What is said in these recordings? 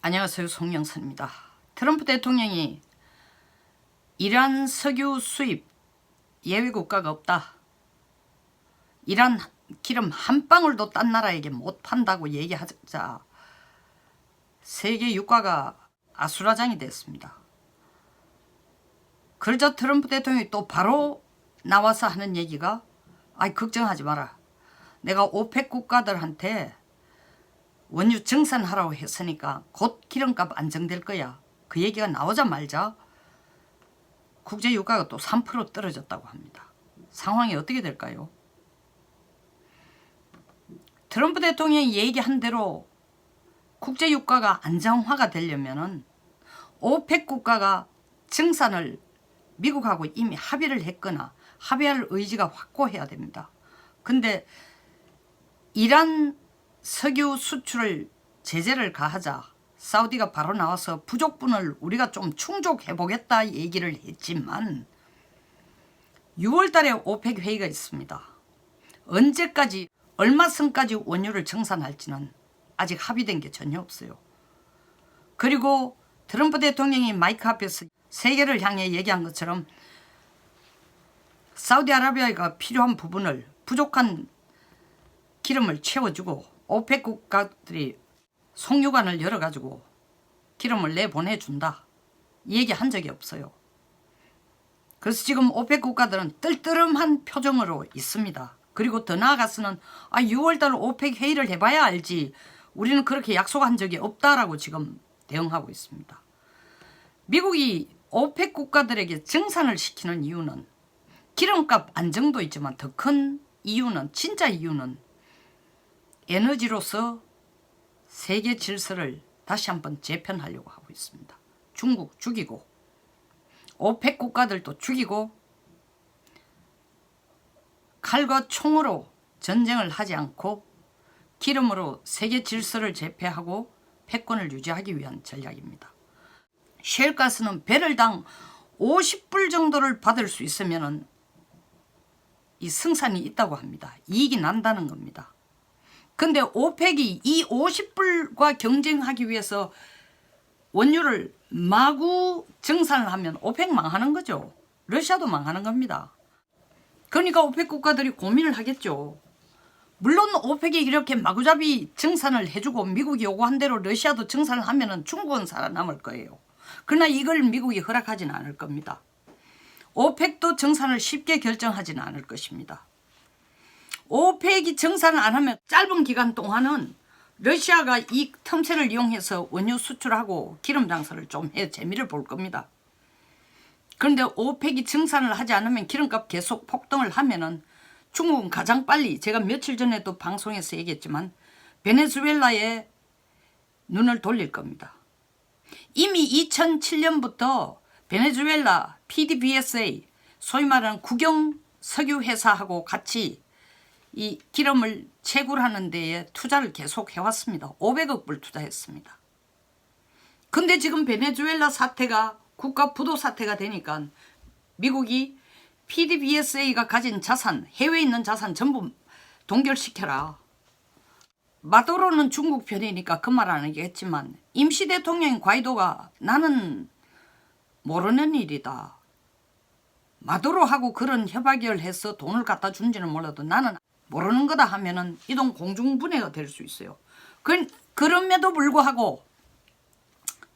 안녕하세요. 송영선입니다. 트럼프 대통령이 이란 석유 수입 예외 국가가 없다. 이란 기름 한 방울도 딴 나라에게 못 판다고 얘기하자 세계 유가가 아수라장이 됐습니다. 그러자 트럼프 대통령이 또 바로 나와서 하는 얘기가 걱정하지 마라. 내가 오펙 국가들한테 원유 증산하라고 했으니까 곧 기름값 안정될 거야. 그 얘기가 나오자마자 국제유가가 또 3% 떨어졌다고 합니다. 상황이 어떻게 될까요? 트럼프 대통령이 얘기한 대로 국제유가가 안정화가 되려면은 오펙 국가가 증산을 미국하고 이미 합의를 했거나 합의할 의지가 확고해야 됩니다. 근데 이란 석유 수출을 제재를 가하자 사우디가 바로 나와서 부족분을 우리가 좀 충족해 보겠다 얘기를 했지만 6월 달에 오펙 회의가 있습니다. 언제까지 얼마 선까지 원유를 증산할지는 아직 합의된 게 전혀 없어요. 그리고 트럼프 대통령이 마이크 앞에서 세계를 향해 얘기한 것처럼 사우디아라비아가 필요한 부분을 부족한 기름을 채워주고 오펙 국가들이 송유관을 열어가지고 기름을 내보내준다. 이 얘기 한 적이 없어요. 그래서 지금 오펙 국가들은 뜰뜨름한 표정으로 있습니다. 그리고 더 나아가서는 6월달 오펙 회의를 해봐야 알지 우리는 그렇게 약속한 적이 없다라고 지금 대응하고 있습니다. 미국이 오펙 국가들에게 증산을 시키는 이유는 기름값 안정도 있지만 더 큰 이유는 진짜 이유는 에너지로서 세계 질서를 다시 한번 재편하려고 하고 있습니다. 중국 죽이고 오펙 국가들도 죽이고 칼과 총으로 전쟁을 하지 않고 기름으로 세계 질서를 재편하고 패권을 유지하기 위한 전략입니다. 셰일가스는 배럴당 50불 정도를 받을 수 있으면 이 승산이 있다고 합니다. 이익이 난다는 겁니다. 근데 오펙이 이 50불과 경쟁하기 위해서 원유를 마구 증산을 하면 오펙 망하는 거죠. 러시아도 망하는 겁니다. 그러니까 오펙 국가들이 고민을 하겠죠. 물론 오펙이 이렇게 마구잡이 증산을 해주고 미국이 요구한 대로 러시아도 증산을 하면 중국은 살아남을 거예요. 그러나 이걸 미국이 허락하지는 않을 겁니다. 오펙도 증산을 쉽게 결정하지는 않을 것입니다. 오펙이 증산을 안 하면 짧은 기간 동안은 러시아가 이 틈새를 이용해서 원유 수출하고 기름 장사를 좀 해 재미를 볼 겁니다. 그런데 오펙이 증산을 하지 않으면 기름값 계속 폭등을 하면은 중국은 가장 빨리 제가 며칠 전에도 방송에서 얘기했지만 베네수엘라에 눈을 돌릴 겁니다. 이미 2007년부터 베네수엘라 PDVSA 소위 말하는 국영 석유 회사하고 같이 이 기름을 채굴하는 데에 투자를 계속 해왔습니다. 500억 불 투자했습니다. 근데 지금 베네수엘라 사태가 국가 부도 사태가 되니까 미국이 PDVSA가 가진 자산, 해외에 있는 자산 전부 동결시켜라. 마두로는 중국 편이니까 그 말 안 하겠지만 임시 대통령인 과이도가 나는 모르는 일이다. 마두로하고 그런 협약을 해서 돈을 갖다 준지는 몰라도 나는 모르는 거다 하면은 이동 공중분해가 될 수 있어요. 그럼에도 불구하고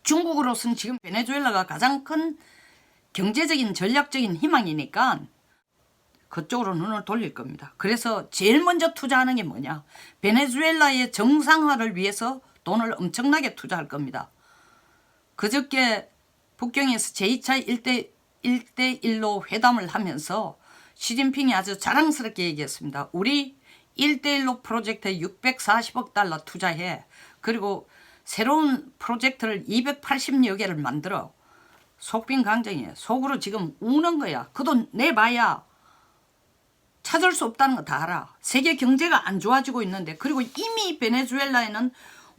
중국으로서는 지금 베네수엘라가 가장 큰 경제적인 전략적인 희망이니까 그쪽으로 눈을 돌릴 겁니다. 그래서 제일 먼저 투자하는 게 뭐냐? 베네수엘라의 정상화를 위해서 돈을 엄청나게 투자할 겁니다. 그저께 북경에서 제2차 1대1로 회담을 하면서 시진핑이 아주 자랑스럽게 얘기했습니다. 우리 1대1로 프로젝트에 640억 달러 투자해. 그리고 새로운 프로젝트를 280여 개를 만들어. 속빈 강정이에요. 속으로 지금 우는 거야. 그 돈 내봐야 찾을 수 없다는 거 다 알아. 세계 경제가 안 좋아지고 있는데 그리고 이미 베네수엘라에는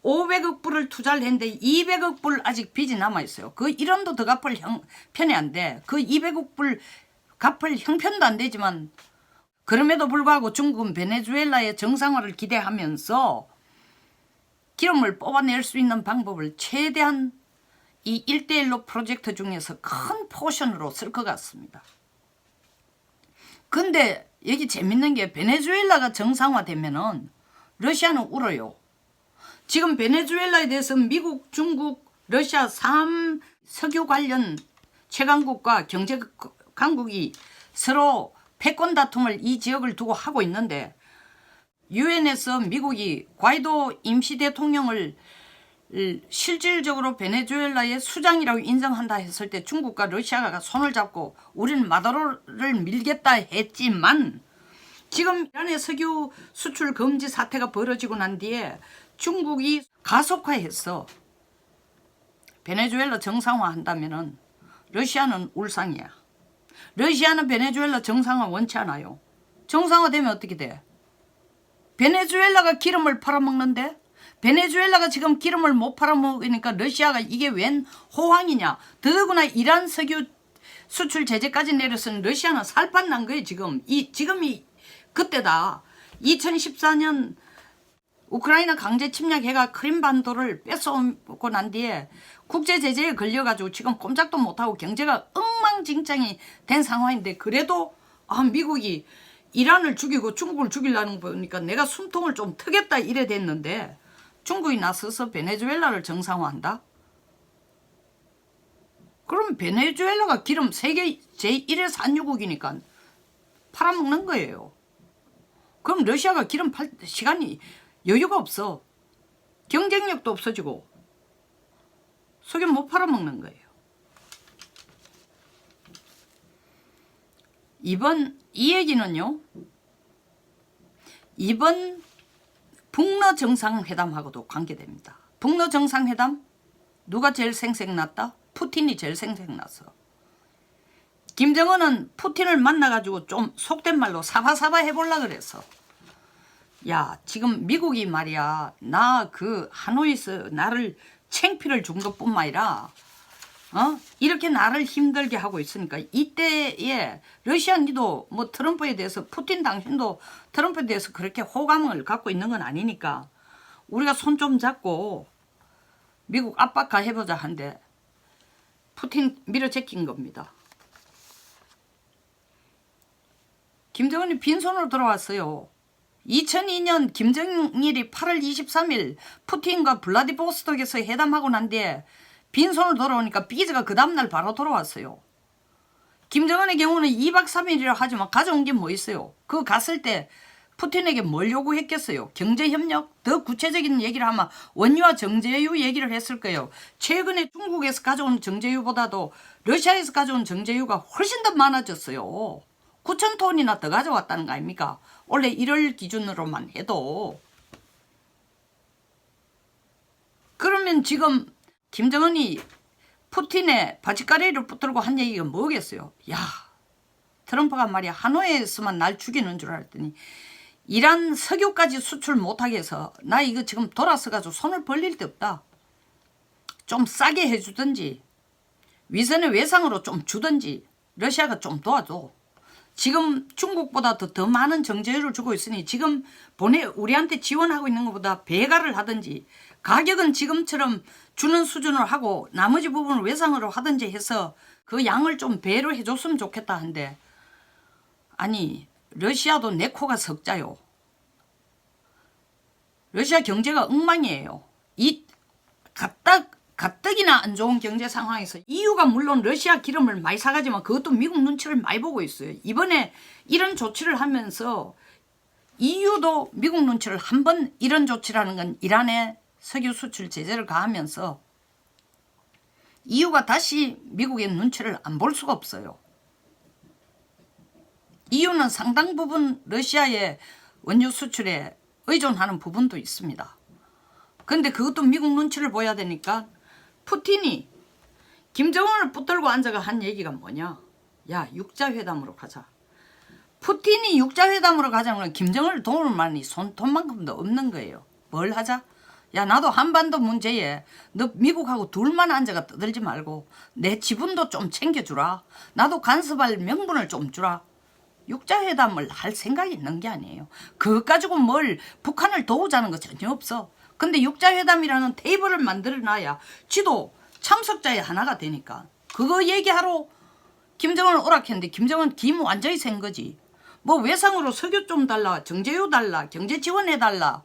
500억 불을 투자를 했는데 200억 불 아직 빚이 남아있어요. 그 1원도 더 갚을 편이 안 돼. 그 200억 불 갚을 형편도 안 되지만 그럼에도 불구하고 중국은 베네수엘라의 정상화를 기대하면서 기름을 뽑아낼 수 있는 방법을 최대한 이 1대1로 프로젝트 중에서 큰 포션으로 쓸 것 같습니다. 근데 여기 재밌는 게 베네수엘라가 정상화되면은 러시아는 울어요. 지금 베네수엘라에 대해서 미국, 중국, 러시아 3 석유 관련 최강국과 경제 강국이 서로 패권 다툼을 이 지역을 두고 하고 있는데 유엔에서 미국이 과이도 임시 대통령을 실질적으로 베네수엘라의 수장이라고 인정한다 했을 때 중국과 러시아가 손을 잡고 우리는 마두로를 밀겠다 했지만 지금 이란의 석유 수출 금지 사태가 벌어지고 난 뒤에 중국이 가속화해서 베네수엘라 정상화한다면은 러시아는 울상이야. 러시아는 베네수엘라 정상화 원치 않아요. 정상화되면 어떻게 돼? 베네수엘라가 기름을 팔아먹는데 베네수엘라가 지금 기름을 못 팔아먹으니까 러시아가 이게 웬 호황이냐. 더더구나 이란 석유 수출 제재까지 내렸으니 러시아는 살판 난 거예요. 지금이 그때다. 2014년 우크라이나 강제 침략해가 크림반도를 뺏어오고 난 뒤에 국제 제재에 걸려가지고 지금 꼼짝도 못하고 경제가 엉망진창이 된 상황인데 그래도 미국이 이란을 죽이고 중국을 죽이려는 거 보니까 내가 숨통을 좀 트겠다 이래 됐는데 중국이 나서서 베네수엘라를 정상화한다? 그럼 베네수엘라가 기름 세계 제1의 산유국이니까 팔아먹는 거예요. 그럼 러시아가 기름 팔 시간이 여유가 없어. 경쟁력도 없어지고 석유 못 팔아먹는 거예요. 이 얘기는요. 이번 북러 정상회담하고도 관계됩니다. 북러 정상회담 누가 제일 생색났다? 푸틴이 제일 생색났어. 김정은은 푸틴을 만나가지고 좀 속된 말로 사바사바 해보려고 그랬어. 야, 지금 미국이 말이야, 나 그 하노이에서 나를 창피를 준 것뿐만 아니라 이렇게 나를 힘들게 하고 있으니까 이때에 러시아 니도 뭐 트럼프에 대해서 푸틴 당신도 트럼프에 대해서 그렇게 호감을 갖고 있는 건 아니니까 우리가 손 좀 잡고 미국 압박가 해보자 한데 푸틴 밀어제낀 겁니다. 김정은이 빈손으로 돌아왔어요. 2002년 김정일이 8월 23일 푸틴과 블라디보스톡에서 회담하고 난 뒤에 빈손으로 돌아오니까 비자가 그 다음날 바로 돌아왔어요. 김정은의 경우는 2박 3일이라 하지만 가져온 게 뭐 있어요. 그거 갔을 때 푸틴에게 뭘 요구했겠어요. 경제협력? 더 구체적인 얘기를 하면 원유와 정제유 얘기를 했을 거예요. 최근에 중국에서 가져온 정제유보다도 러시아에서 가져온 정제유가 훨씬 더 많아졌어요. 9,000톤이나 더 가져왔다는 거 아닙니까? 원래 1월 기준으로만 해도. 그러면 지금 김정은이 푸틴의 바지가리를 붙들고 한 얘기가 뭐겠어요? 야, 트럼프가 말이야 하노이에서만 날 죽이는 줄 알았더니 이란 석유까지 수출 못하게 해서 나 이거 지금 돌아서가지고 손을 벌릴 데 없다. 좀 싸게 해주든지 위선의 외상으로 좀 주든지 러시아가 좀 도와줘. 지금 중국보다 더 많은 정제유를 주고 있으니 지금 우리한테 지원하고 있는 것보다 배가를 하든지 가격은 지금처럼 주는 수준으로 하고 나머지 부분을 외상으로 하든지 해서 그 양을 좀 배로 해줬으면 좋겠다 한데 아니 러시아도 내 코가 석자요. 러시아 경제가 엉망이에요. 이 가뜩이나 안 좋은 경제 상황에서 EU가 물론 러시아 기름을 많이 사가지만 그것도 미국 눈치를 많이 보고 있어요. 이번에 이런 조치를 하면서 EU도 미국 눈치를 한번 이런 조치라는 건 이란의 석유 수출 제재를 가하면서 EU가 다시 미국의 눈치를 안 볼 수가 없어요. EU는 상당 부분 러시아의 원유 수출에 의존하는 부분도 있습니다. 근데 그것도 미국 눈치를 보여야 되니까 푸틴이 김정은을 붙들고 앉아가 한 얘기가 뭐냐. 야, 육자회담으로 가자. 푸틴이 육자회담으로 가자는 건 김정은을 도울 만한 손톱만큼도 없는 거예요. 뭘 하자? 야, 나도 한반도 문제에 너 미국하고 둘만 앉아가 떠들지 말고 내 지분도 좀 챙겨주라. 나도 간섭할 명분을 좀 주라. 육자회담을 할 생각이 있는 게 아니에요. 그것 가지고 뭘 북한을 도우자는 거 전혀 없어. 근데 육자회담이라는 테이블을 만들어놔야 지도 참석자의 하나가 되니까 그거 얘기하러 김정은을 오락했는데 김정은 김 완전히 센 거지. 뭐 외상으로 석유 좀 달라, 정제유 달라, 경제 지원해달라.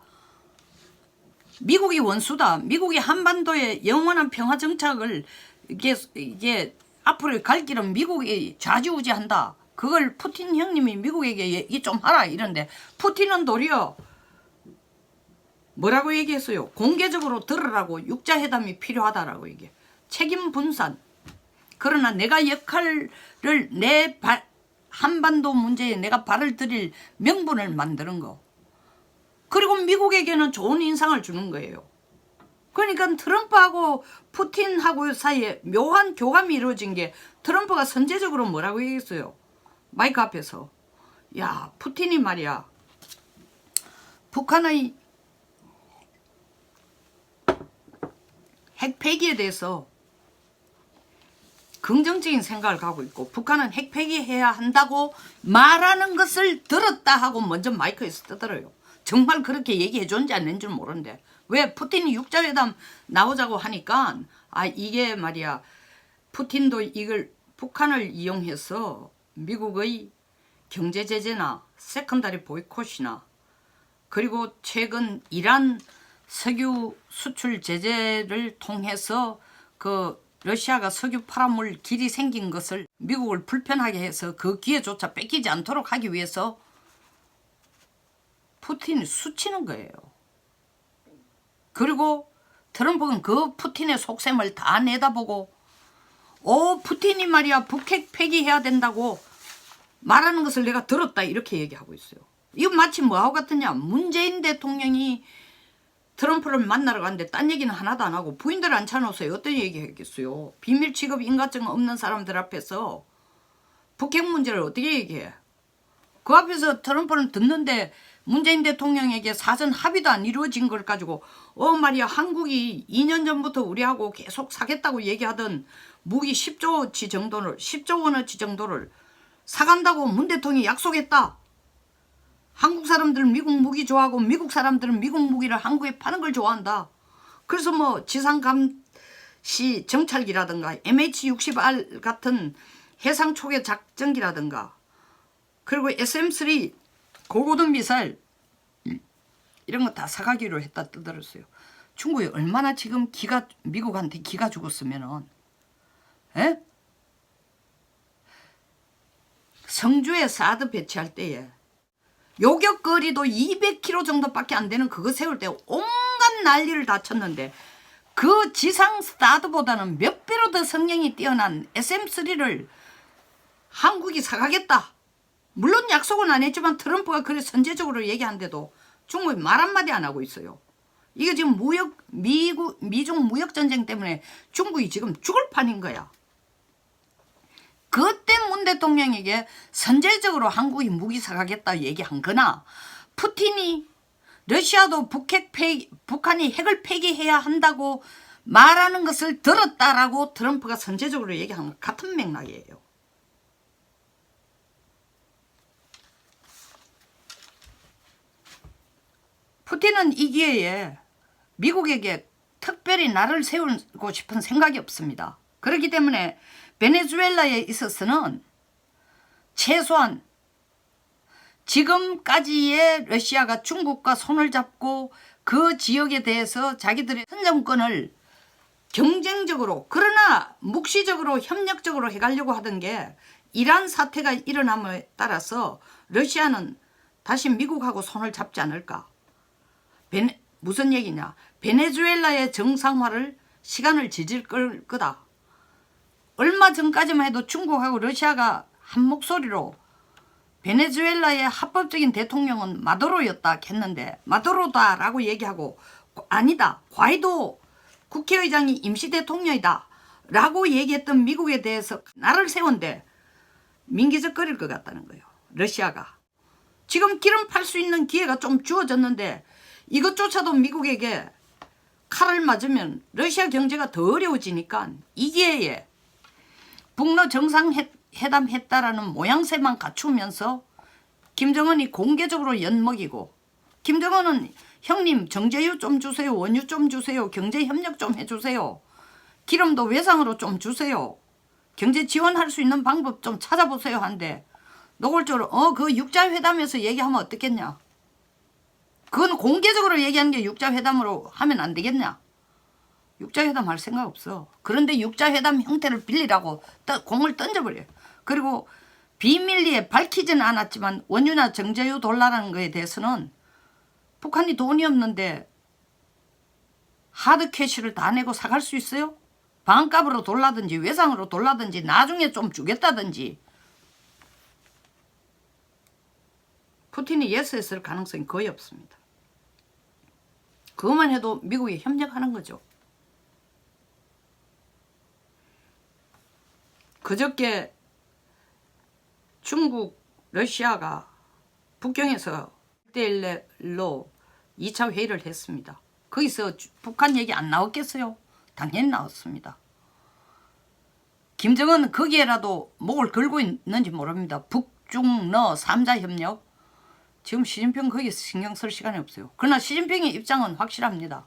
미국이 원수다. 미국이 한반도의 영원한 평화 정착을 이게 앞으로 갈 길은 미국이 좌지우지한다. 그걸 푸틴 형님이 미국에게 얘기 좀 하라 이런데 푸틴은 도리어 뭐라고 얘기했어요? 공개적으로 들으라고 육자회담이 필요하다라고 얘기해. 책임 분산. 그러나 내가 역할을 한반도 문제에 내가 발을 들일 명분을 만드는 거. 그리고 미국에게는 좋은 인상을 주는 거예요. 그러니까 트럼프하고 푸틴하고 사이에 묘한 교감이 이루어진 게 트럼프가 선제적으로 뭐라고 얘기했어요? 마이크 앞에서. 야, 푸틴이 말이야. 북한의 핵 폐기에 대해서 긍정적인 생각을 갖고 있고 북한은 핵 폐기해야 한다고 말하는 것을 들었다 하고 먼저 마이크에서 떠들어요. 정말 그렇게 얘기해 줬는지 안 했는지 모르는데 왜 푸틴이 육자회담 나오자고 하니까 이게 말이야 푸틴도 이걸 북한을 이용해서 미국의 경제 제재나 세컨다리 보이콧이나 그리고 최근 이란 석유 수출 제재를 통해서 그 러시아가 석유 팔아먹을 길이 생긴 것을 미국을 불편하게 해서 그 기회조차 뺏기지 않도록 하기 위해서 푸틴이 수치는 거예요. 그리고 트럼프는 그 푸틴의 속셈을 다 내다보고 푸틴이 말이야 북핵 폐기해야 된다고 말하는 것을 내가 들었다 이렇게 얘기하고 있어요. 이거 마치 뭐하고 같으냐. 문재인 대통령이 트럼프를 만나러 갔는데 딴 얘기는 하나도 안 하고 부인들 앉혀놓으세요. 어떤 얘기 했겠어요. 비밀 취급 인가증 없는 사람들 앞에서 북핵 문제를 어떻게 얘기해. 그 앞에서 트럼프는 듣는데 문재인 대통령에게 사전 합의도 안 이루어진 걸 가지고 말이야 한국이 2년 전부터 우리하고 계속 사겠다고 얘기하던 무기 10조어치 정도를 10조 원어치 정도를 사간다고 문 대통령이 약속했다. 한국 사람들은 미국 무기 좋아하고 미국 사람들은 미국 무기를 한국에 파는 걸 좋아한다. 그래서 뭐 지상감시 정찰기라든가 MH-60R 같은 해상 초계 작전기라든가 그리고 SM-3 고고등 미사일 이런 거 다 사가기로 했다 떠들었어요. 중국이 얼마나 지금 미국한테 기가 죽었으면은 성주에 사드 배치할 때에 요격거리도 200km 정도밖에 안 되는 그거 세울 때 온갖 난리를 다 쳤는데 그 지상 사드보다는 몇 배로 더 성능이 뛰어난 SM-3를 한국이 사가겠다. 물론 약속은 안 했지만 트럼프가 그래 선제적으로 얘기한데도 중국이 말 한마디 안 하고 있어요. 이게 지금 미중 무역전쟁 때문에 중국이 지금 죽을 판인 거야. 그때 문 대통령에게 선제적으로 한국이 무기 사가겠다 얘기한 거나 푸틴이 러시아도 북한이 핵을 폐기해야 한다고 말하는 것을 들었다라고 트럼프가 선제적으로 얘기한 것 같은 맥락이에요. 푸틴은 이 기회에 미국에게 특별히 나를 세우고 싶은 생각이 없습니다. 그렇기 때문에 베네수엘라에 있어서는 최소한 지금까지의 러시아가 중국과 손을 잡고 그 지역에 대해서 자기들의 선점권을 경쟁적으로 그러나 묵시적으로 협력적으로 해가려고 하던 게 이란 사태가 일어남에 따라서 러시아는 다시 미국하고 손을 잡지 않을까. 무슨 얘기냐. 베네수엘라의 정상화를 시간을 지질 거다. 얼마 전까지만 해도 중국하고 러시아가 한 목소리로 베네수엘라의 합법적인 대통령은 마두로였다 했는데 마두로다라고 얘기하고 아니다. 과이도 국회의장이 임시대통령이다 라고 얘기했던 미국에 대해서 나를 세운데 민기적거릴 것 같다는 거예요. 러시아가. 지금 기름 팔 수 있는 기회가 좀 주어졌는데 이것조차도 미국에게 칼을 맞으면 러시아 경제가 더 어려워지니까 이 기회에 북러 정상회담 했다라는 모양새만 갖추면서 김정은이 공개적으로 엿먹이고 김정은은 형님 정제유 좀 주세요. 원유 좀 주세요. 경제협력 좀 해주세요. 기름도 외상으로 좀 주세요. 경제 지원할 수 있는 방법 좀 찾아보세요. 한데 노골적으로 그 육자회담에서 얘기하면 어떻겠냐. 그건 공개적으로 얘기하는 게 육자회담으로 하면 안 되겠냐. 육자회담 할 생각 없어. 그런데 육자회담 형태를 빌리라고 공을 던져버려요. 그리고 비밀리에 밝히지는 않았지만 원유나 정제유 돌라는 거에 대해서는 북한이 돈이 없는데 하드캐시를 다 내고 사갈 수 있어요? 반값으로 돌라든지 외상으로 돌라든지 나중에 좀 주겠다든지. 푸틴이 예스 했을 가능성이 거의 없습니다. 그것만 해도 미국이 협력하는 거죠. 그저께 중국, 러시아가 북경에서 1대1로 2차 회의를 했습니다. 거기서 북한 얘기 안 나왔겠어요? 당연히 나왔습니다. 김정은 거기에라도 목을 걸고 있는지 모릅니다. 북중러 3자 협력. 지금 시진핑 거기서 신경 쓸 시간이 없어요. 그러나 시진핑의 입장은 확실합니다.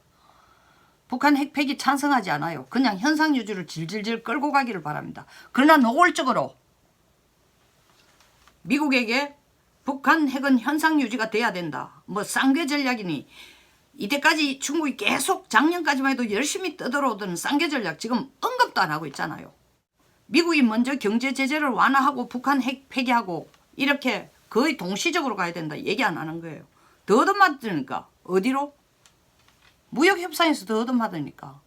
북한 핵폐기 찬성하지 않아요. 그냥 현상 유지를 질질질 끌고 가기를 바랍니다. 그러나 노골적으로 미국에게 북한 핵은 현상 유지가 돼야 된다. 뭐 쌍궤 전략이니 이때까지 중국이 계속 작년까지만 해도 열심히 떠들어오던 쌍궤 전략 지금 언급도 안 하고 있잖아요. 미국이 먼저 경제 제재를 완화하고 북한 핵 폐기하고 이렇게 거의 동시적으로 가야 된다 얘기 안 하는 거예요. 더 얻어맞으니까 어디로? 무역협상에서 더 얻어맞으니까.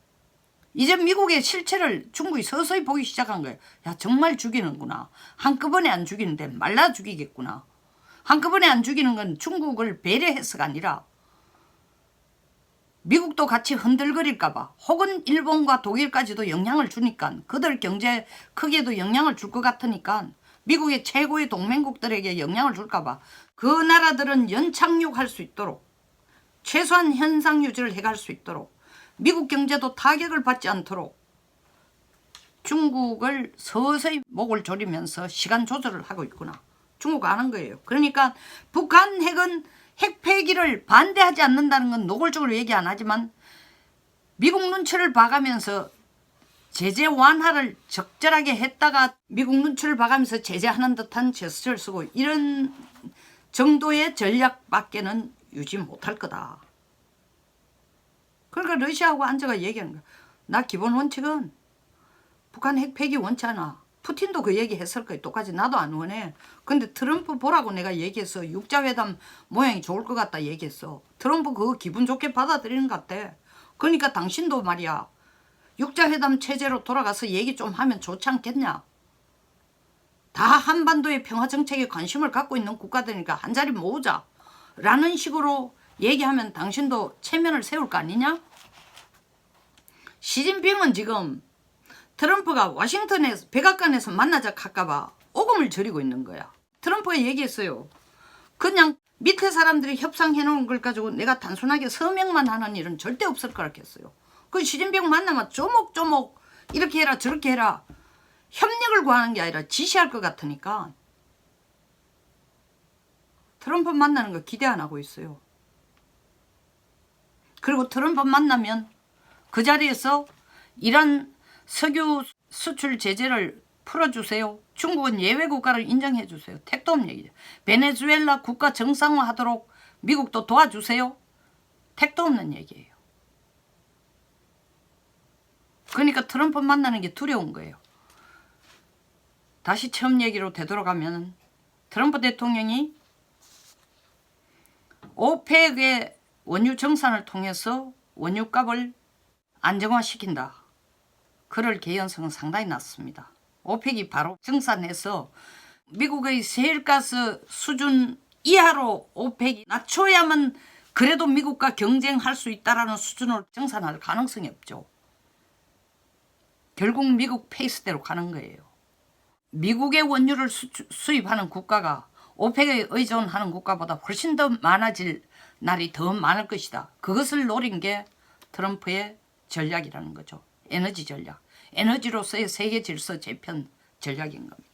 이제 미국의 실체를 중국이 서서히 보기 시작한 거예요. 야 정말 죽이는구나. 한꺼번에 안 죽이는데 말라 죽이겠구나. 한꺼번에 안 죽이는 건 중국을 배려해서가 아니라 미국도 같이 흔들거릴까 봐 혹은 일본과 독일까지도 영향을 주니까 그들 경제 크기에도 영향을 줄 것 같으니까 미국의 최고의 동맹국들에게 영향을 줄까 봐 그 나라들은 연착륙할 수 있도록 최소한 현상 유지를 해갈 수 있도록 미국 경제도 타격을 받지 않도록 중국을 서서히 목을 조리면서 시간 조절을 하고 있구나. 중국 아는 거예요. 그러니까 북한 핵은 핵폐기를 반대하지 않는다는 건 노골적으로 얘기 안 하지만 미국 눈치를 봐가면서 제재 완화를 적절하게 했다가 미국 눈치를 봐가면서 제재하는 듯한 제스처를 쓰고 이런 정도의 전략밖에는 유지 못할 거다. 그러니까 러시아하고 앉아가 얘기하는 거야. 나 기본 원칙은 북한 핵폐기 원치 않아. 푸틴도 그 얘기 했을 거예요. 똑같이 나도 안 원해. 근데 트럼프 보라고 내가 얘기했어. 육자회담 모양이 좋을 것 같다 얘기했어. 트럼프 그거 기분 좋게 받아들이는 것 같아. 그러니까 당신도 말이야. 육자회담 체제로 돌아가서 얘기 좀 하면 좋지 않겠냐. 다 한반도의 평화정책에 관심을 갖고 있는 국가들이니까 한자리 모으자. 라는 식으로 얘기하면 당신도 체면을 세울 거 아니냐? 시진핑은 지금 트럼프가 워싱턴에서 백악관에서 만나자 할까봐 오금을 저리고 있는 거야. 트럼프가 얘기했어요. 그냥 밑에 사람들이 협상해 놓은 걸 가지고 내가 단순하게 서명만 하는 일은 절대 없을 거라 했어요. 그 시진핑 만나면 조목조목 이렇게 해라 저렇게 해라 협력을 구하는 게 아니라 지시할 것 같으니까 트럼프 만나는 거 기대 안 하고 있어요. 그리고 트럼프 만나면 그 자리에서 이란 석유 수출 제재를 풀어주세요. 중국은 예외 국가를 인정해 주세요. 택도 없는 얘기죠. 베네수엘라 국가 정상화하도록 미국도 도와주세요. 택도 없는 얘기예요. 그러니까 트럼프 만나는 게 두려운 거예요. 다시 처음 얘기로 되돌아가면 트럼프 대통령이 오펙의 원유 정산을 통해서 원유값을 안정화시킨다. 그럴 개연성은 상당히 낮습니다. 오펙이 바로 정산해서 미국의 세일가스 수준 이하로 오펙이 낮춰야만 그래도 미국과 경쟁할 수 있다는 수준으로 정산할 가능성이 없죠. 결국 미국 페이스대로 가는 거예요. 미국의 원유를 수입하는 국가가 오펙에 의존하는 국가보다 훨씬 더 많아질 날이 더 많을 것이다. 그것을 노린 게 트럼프의 전략이라는 거죠. 에너지 전략. 에너지로서의 세계 질서 재편 전략인 겁니다.